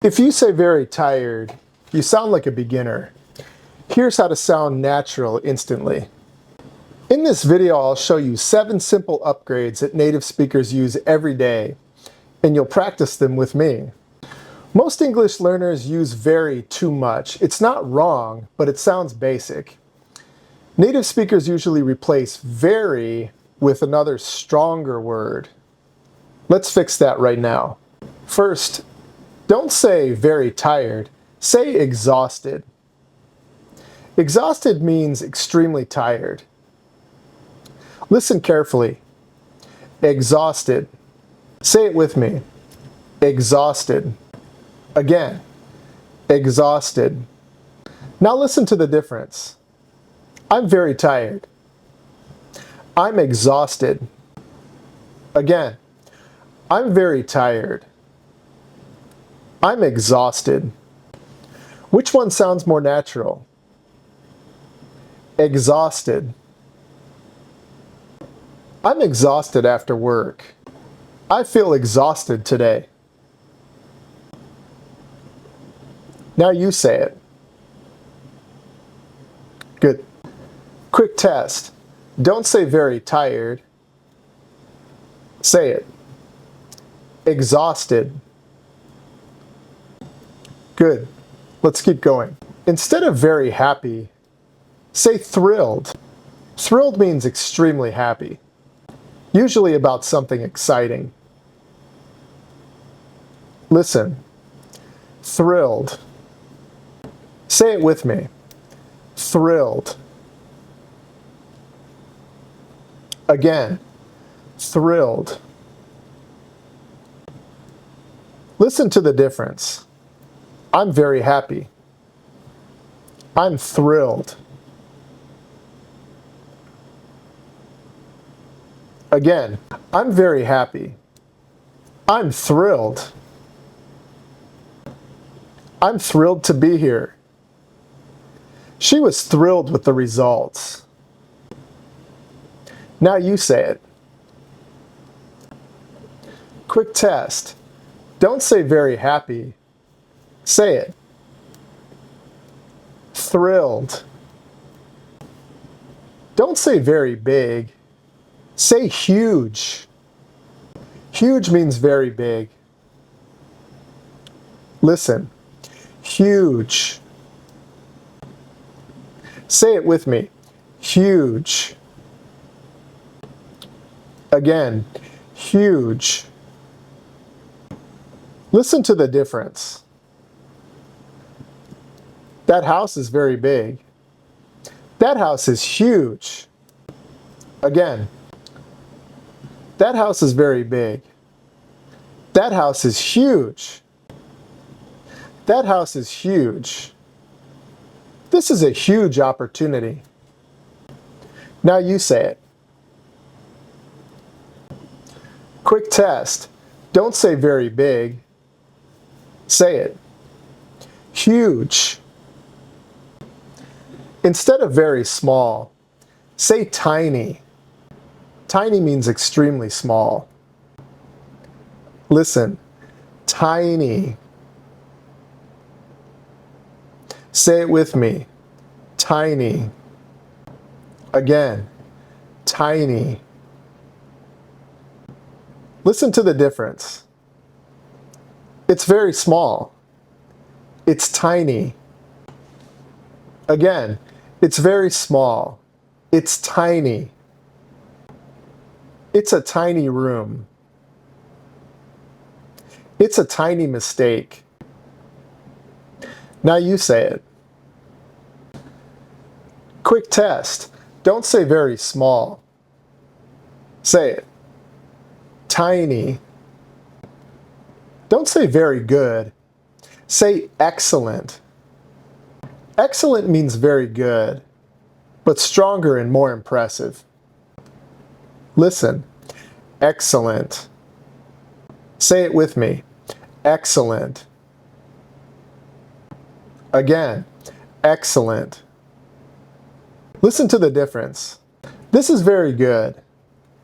If you say very tired, you sound like a beginner. Here's how to sound natural instantly. In this video, I'll show you 7 simple upgrades that native speakers use every day, and you'll practice them with me. Most English learners use very too much. It's not wrong, but it sounds basic. Native speakers usually replace very with another stronger word. Let's fix that right now. First, don't say very tired, say exhausted. Exhausted means extremely tired. Listen carefully. Exhausted. Say it with me. Exhausted. Again. Exhausted. Now listen to the difference. I'm very tired. I'm exhausted. Again. I'm very tired. I'm exhausted. Which one sounds more natural? Exhausted. I'm exhausted after work. I feel exhausted today. Now you say it. Good. Quick test. Don't say very tired. Say it. Exhausted. Good. Let's keep going. Instead of very happy, say thrilled. Thrilled means extremely happy, usually about something exciting. Listen. Thrilled. Say it with me. Thrilled. Again. Thrilled. Listen to the difference. I'm very happy. I'm thrilled. Again, I'm very happy. I'm thrilled. I'm thrilled to be here. She was thrilled with the results. Now you say it. Quick test. Don't say very happy. Say it. Thrilled. Don't say very big. Say huge. Huge means very big. Listen. Huge. Say it with me. Huge. Again. Huge. Listen to the difference. That house is very big. That house is huge. Again. That house is very big. That house is huge. That house is huge. This is a huge opportunity. Now you say it. Quick test. Don't say very big. Say it. Huge. Instead of very small, say tiny. Tiny means extremely small. Listen. Tiny. Say it with me. Tiny. Again. Tiny. Listen to the difference. It's very small. It's tiny. Again, it's very small. It's tiny. It's a tiny room. It's a tiny mistake. Now you say it. Quick test. Don't say very small. Say it. Tiny. Don't say very good. Say excellent. Excellent means very good, but stronger and more impressive. Listen. Excellent. Say it with me. Excellent. Again. Excellent. Listen to the difference. This is very good.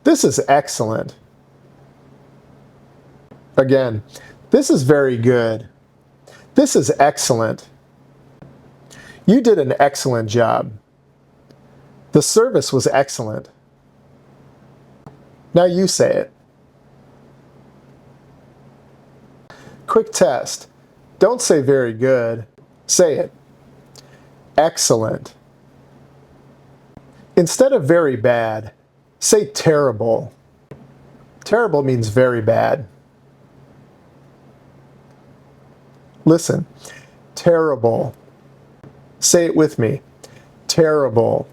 This is excellent. Again, this is very good. This is excellent. You did an excellent job. The service was excellent. Now you say it. Quick test. Don't say very good. Say it. Excellent. Instead of very bad, say terrible. Terrible means very bad. Listen. Terrible. Say it with me. Terrible.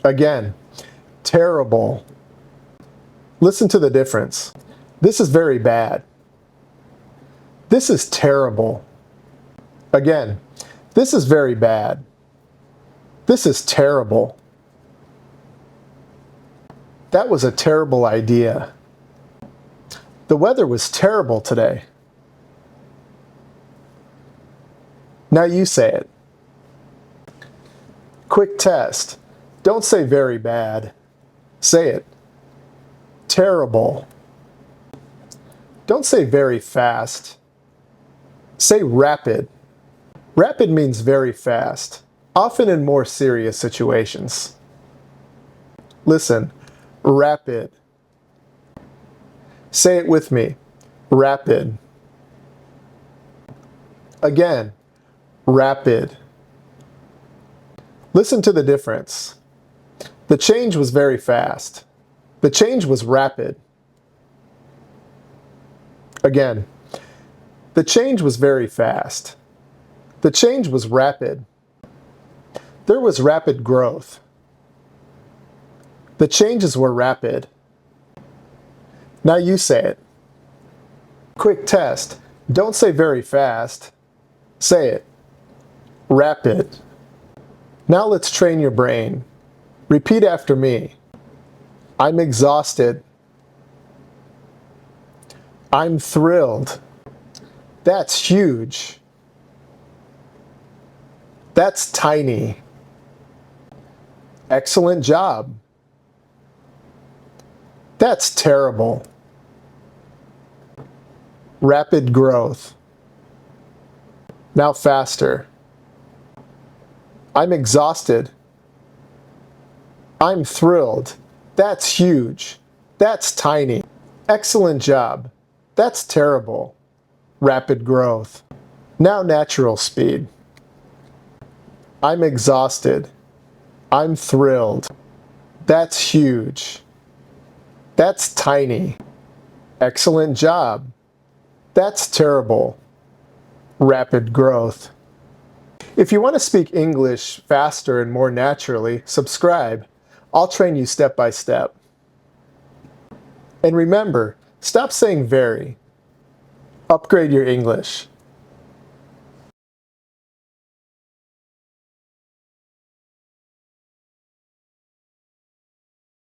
Again. Terrible. Listen to the difference. This is very bad. This is terrible. Again, this is very bad. This is terrible. That was a terrible idea. The weather was terrible today. Now you say it. Quick test. Don't say very bad. Say it. Terrible. Don't say very fast. Say rapid. Rapid means very fast, often in more serious situations. Listen, rapid. Say it with me. Rapid. Again, rapid. Listen to the difference. The change was very fast. The change was rapid. Again, the change was very fast. The change was rapid. There was rapid growth. The changes were rapid. Now you say it. Quick test. Don't say very fast. Say it. Rapid. Now let's train your brain. Repeat after me. I'm exhausted. I'm thrilled. That's huge. That's tiny. Excellent job. That's terrible. Rapid growth. Now faster. I'm exhausted. I'm thrilled. That's huge. That's tiny. Excellent job. That's terrible. Rapid growth. Now natural speed. I'm exhausted. I'm thrilled. That's huge. That's tiny. Excellent job. That's terrible. Rapid growth. If you want to speak English faster and more naturally, subscribe. I'll train you step by step. And remember, stop saying very. Upgrade your English.